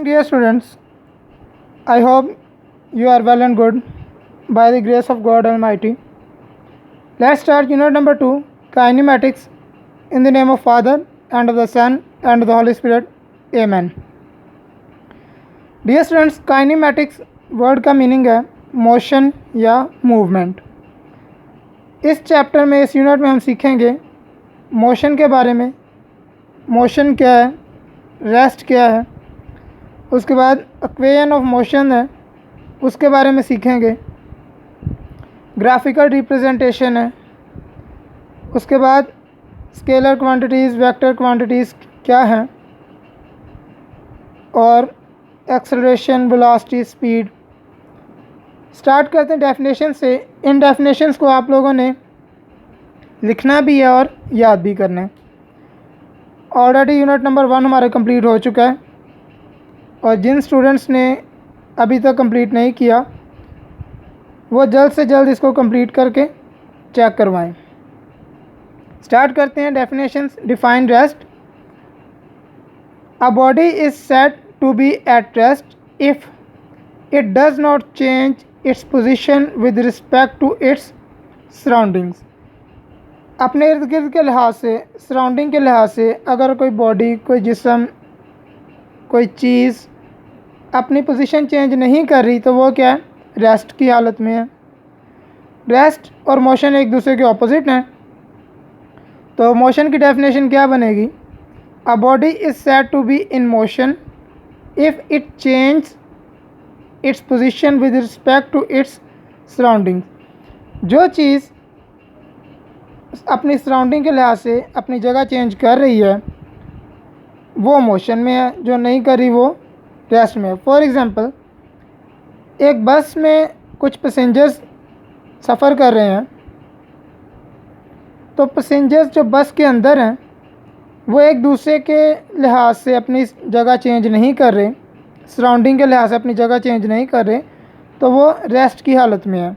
Dear students, I hope you are well and good by the grace of God Almighty. Let's start unit number 2, kinematics, in the name of Father and of the Son and of the Holy Spirit. Amen. Dear students, kinematics word का meaning है motion या movement. इस chapter में, इस unit में हम सीखेंगे motion के बारे में। मोशन क्या है, रेस्ट क्या है, उसके बाद इक्वेशन ऑफ मोशन है उसके बारे में सीखेंगे। ग्राफिकल रिप्रेजेंटेशन है, उसके बाद स्केलर क्वांटिटीज़, वेक्टर क्वांटिटीज़ क्या हैं, और एक्सेलरेशन, वेलोसिटी, स्पीड। स्टार्ट करते हैं डेफिनेशन से। इन डेफिनेशंस को आप लोगों ने लिखना भी है और याद भी करना है। ऑलरेडी यूनिट नंबर 1 हमारा कंप्लीट हो चुका है, और जिन स्टूडेंट्स ने अभी तक कंप्लीट नहीं किया वो जल्द से जल्द इसको कंप्लीट करके चेक करवाएं। स्टार्ट करते हैं definitions. Define rest. A body is said to be at rest if it does not change its position with respect to its surroundings. अपने इर्द गिर्द के लिहाज से, सराउंडिंग के लिहाज से अगर कोई बॉडी, कोई जिस्म, कोई चीज़ अपनी पोजीशन चेंज नहीं कर रही तो वो क्या है, रेस्ट की हालत में है। रेस्ट और मोशन एक दूसरे के ऑपोजिट हैं। तो मोशन की डेफिनेशन क्या बनेगी? A body is said to be in motion if it change its position with respect to its surrounding. जो चीज़ अपनी सराउंडिंग के लिहाज से अपनी जगह चेंज कर रही है वो मोशन में है, जो नहीं कर रही वो रेस्ट में है। फॉर एग्ज़ाम्पल, एक बस में कुछ पैसेंजर्स सफ़र कर रहे हैं, तो पैसेंजर्स जो बस के अंदर हैं वो एक दूसरे के लिहाज से अपनी जगह चेंज नहीं कर रहे, सराउंडिंग के लिहाज से अपनी जगह चेंज नहीं कर रहे, तो वो रेस्ट की हालत में है।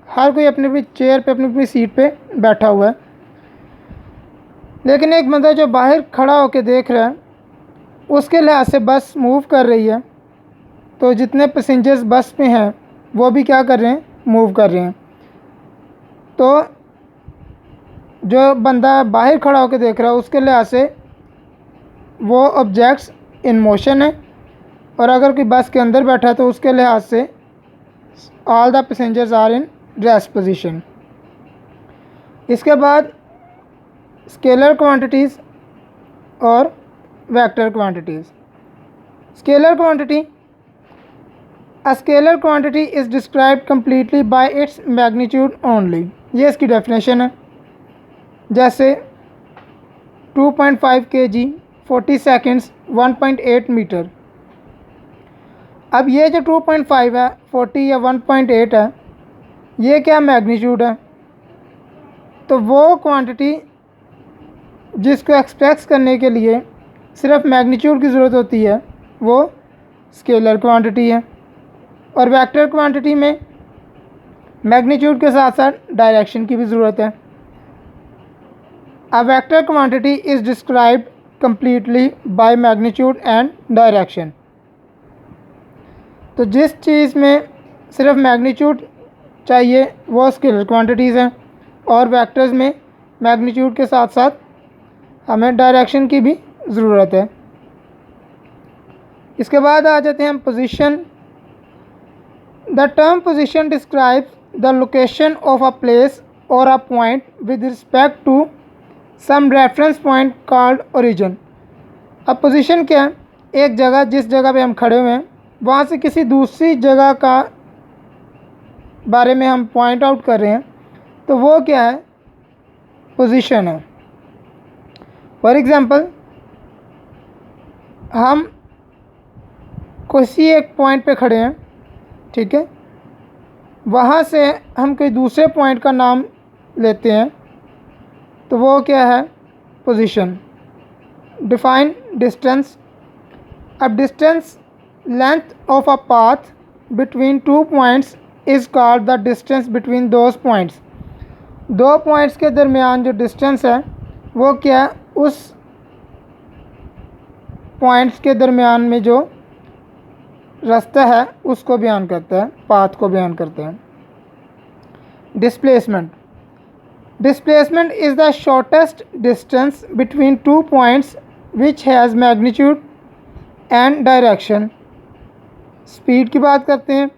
हर कोई अपनी अपनी चेयर पे, अपनी अपनी सीट पे बैठा हुआ है। लेकिन एक बंदा जो बाहर खड़ा होकर देख रहा है, उसके लिहाज से बस मूव कर रही है, तो जितने पैसेंजर्स बस में हैं वो भी क्या कर रहे हैं, मूव कर रहे हैं। तो जो बंदा बाहर खड़ा होकर देख रहा है उसके लिहाज से वो ऑब्जेक्ट्स इन मोशन है, और अगर कोई बस के अंदर बैठा है तो उसके लिहाज से all the passengers are in rest position. इसके बाद स्केलर क्वांटिटीज़ और vector quantities. Scalar quantity. A scalar quantity is described completely by its magnitude only. ये इसकी डेफिनेशन है। जैसे 2.5 kg 40 सेकेंड्स 1.8 मीटर। अब ये जो 2.5 है, 40 या 1.8 है, ये क्या मैग्नीट्यूड है। तो वो क्वांटिटी जिसको एक्सप्रेस करने के लिए सिर्फ मैग्नीट्यूड की ज़रूरत होती है वो स्केलर क्वांटिटी है। और वेक्टर क्वांटिटी में मैग्नीट्यूड के साथ साथ डायरेक्शन की भी ज़रूरत है। A vector quantity is described completely by magnitude and direction. तो जिस चीज़ में सिर्फ मैग्नीट्यूड चाहिए वो स्केलर क्वांटिटीज़ हैं, और वेक्टर्स में मैग्नीट्यूड के साथ साथ हमें डायरेक्शन की भी ज़रूरत है। इसके बाद आ जाते हैं हम position. The term position describes the location of a place और a point with respect to some reference point called origin. अब पोजीशन क्या है? एक जगह, जिस जगह पे हम खड़े हुए हैं वहाँ से किसी दूसरी जगह का बारे में हम पॉइंट आउट कर रहे हैं, तो वो क्या है, पोजीशन है। फॉर एग्ज़ाम्पल, हम किसी एक पॉइंट पे खड़े हैं, ठीक है, वहाँ से हम कोई दूसरे पॉइंट का नाम लेते हैं, तो वो क्या है, पोजीशन। Define distance. अब distance length of a path between two points is called the distance between those points. दो पॉइंट्स के दरमियान जो डिस्टेंस है वो क्या, उस पॉइंट्स के दरमियान में जो रास्ता है उसको बयान करता है, पाथ को बयान करता है। Displacement, displacement is the shortest distance between two points which has magnitude and direction. Speed की बात करते हैं।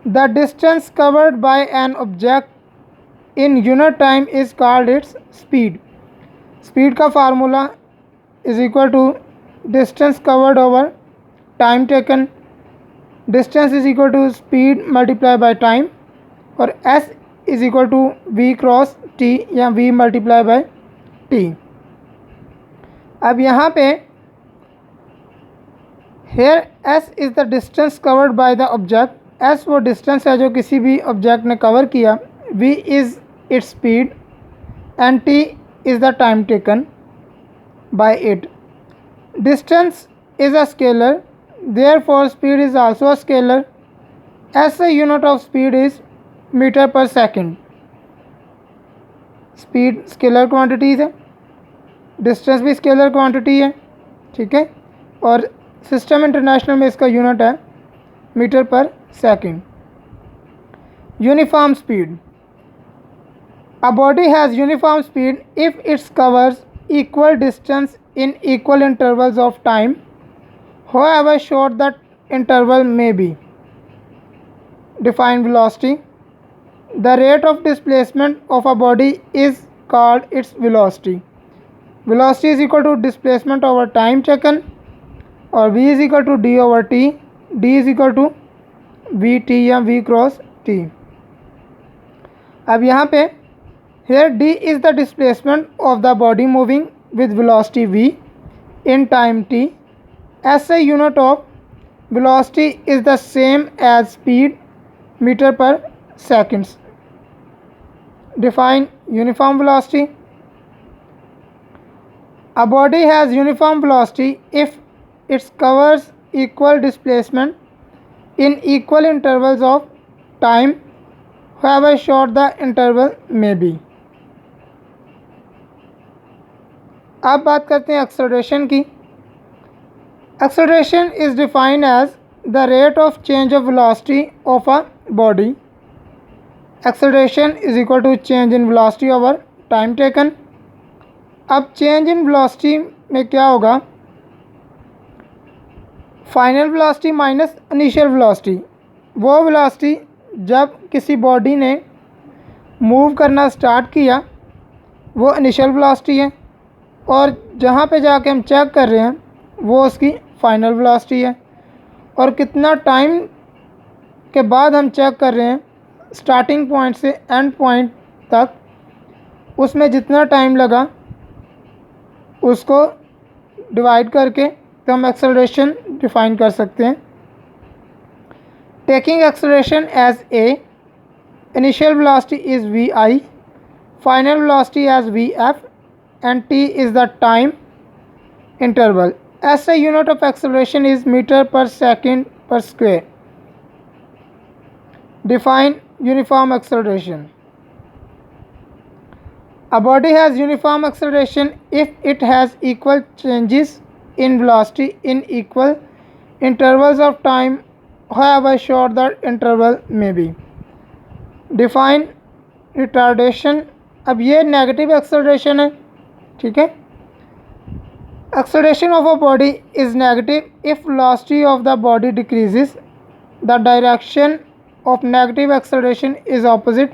The distance covered by an object in unit time is called its speed. Speed का formula is equal to distance covered over time taken. Distance is equal to speed multiply by time, और S is equal to V cross T या V multiply by T. अब यहाँ पे here s is the distance covered by the object. S वो distance है जो किसी भी ऑब्जेक्ट ने कवर किया। V is its speed and t is the time taken by it. Distance is a scalar, therefore speed is also a scalar. SI unit of speed is metre per second. Speed scalar quantities है, distance भी scalar quantity है, ठीक है। और system international में इसका unit है metre per second. Uniform speed, a body has uniform speed if it's covers equal distance in equal intervals of time, however short the interval may be. Define velocity. The rate of displacement of a body is called its velocity. Velocity is equal to displacement over time taken, और v is equal to d over t, d is equal to vt या v cross t। अब यहाँ पे here d is the displacement of the body moving with velocity v in time t. SI unit of velocity is the same as speed meter per seconds. Define uniform velocity. A body has uniform velocity if it covers equal displacement in equal intervals of time, however short the interval may be. अब बात करते हैं acceleration की। Acceleration is defined as the rate of change of velocity of a body. Acceleration is equal to change in velocity over time taken. अब change in velocity में क्या होगा, final velocity minus initial velocity. वो velocity जब किसी body ने move करना start किया वो इनिशियल वेलोसिटी है, और जहाँ पे जाके हम चेक कर रहे हैं वो उसकी फाइनल वेलोसिटी है। और कितना टाइम के बाद हम चेक कर रहे हैं स्टार्टिंग पॉइंट से एंड पॉइंट तक, उसमें जितना टाइम लगा उसको डिवाइड करके तो हम एक्सेलरेशन डिफाइन कर सकते हैं। Taking acceleration as a, initial velocity is v i, final velocity as v f, and t is the time interval. SI unit of acceleration is meter per second per square. Define uniform acceleration. A body has uniform acceleration if it has equal changes in velocity in equal intervals of time, however short the interval may be. Define retardation. अब ये negative acceleration है, ठीक है। Acceleration of a body is negative if velocity of the body decreases, the direction of negative acceleration is opposite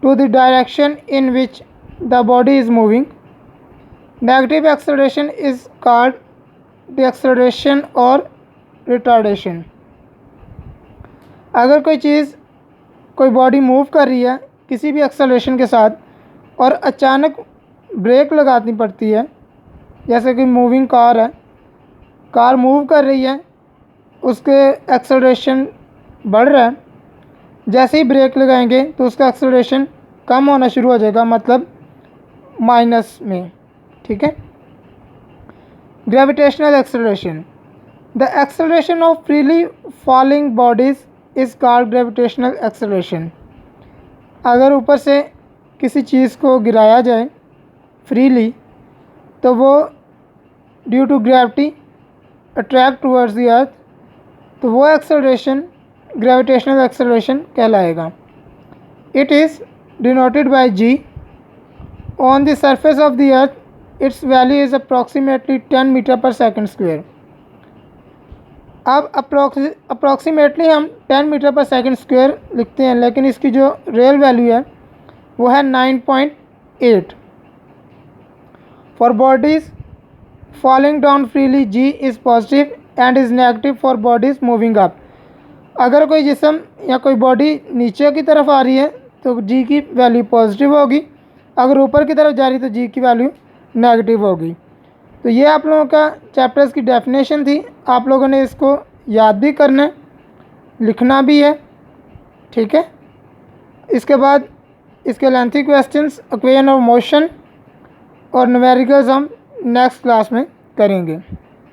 to the direction in which the body is moving. Negative acceleration is called the acceleration or retardation. अगर कोई चीज़, कोई body move कर रही है किसी भी acceleration के साथ और अचानक ब्रेक लगानी पड़ती है, जैसे कि मूविंग कार है, कार मूव कर रही है, उसके एक्सेलरेशन बढ़ रहा है, जैसे ही ब्रेक लगाएंगे तो उसका एक्सेलरेशन कम होना शुरू हो जाएगा, मतलब माइनस में, ठीक है। Gravitational acceleration, the acceleration of freely falling bodies is called gravitational acceleration. अगर ऊपर से किसी चीज़ को गिराया जाए फ्रीली तो वो due to gravity attract towards the earth, तो वो एक्सेलरेशन ग्रेविटेशनल एक्सेलरेशन कहलाएगा। It is denoted by g. On the surface of the earth its value is approximately 10 metre per second square. अब अप्रॉक्सीमेटली हम 10 metre per second square लिखते हैं, लेकिन इसकी जो रियल वैल्यू है वो है 9.8। For bodies falling down freely g is positive and is negative for bodies moving up. अगर कोई जिस्म या कोई बॉडी नीचे की तरफ आ रही है तो जी की वैल्यू पॉजिटिव होगी, अगर ऊपर की तरफ जा रही है तो जी की वैल्यू नेगेटिव होगी। तो ये आप लोगों का चैप्टर्स की डेफिनेशन थी। आप लोगों ने इसको याद भी करना है, लिखना भी है, ठीक है। इसके बाद इसके lengthy questions, equation of motion और न्यूमेरिकल्स हम नेक्स्ट क्लास में करेंगे।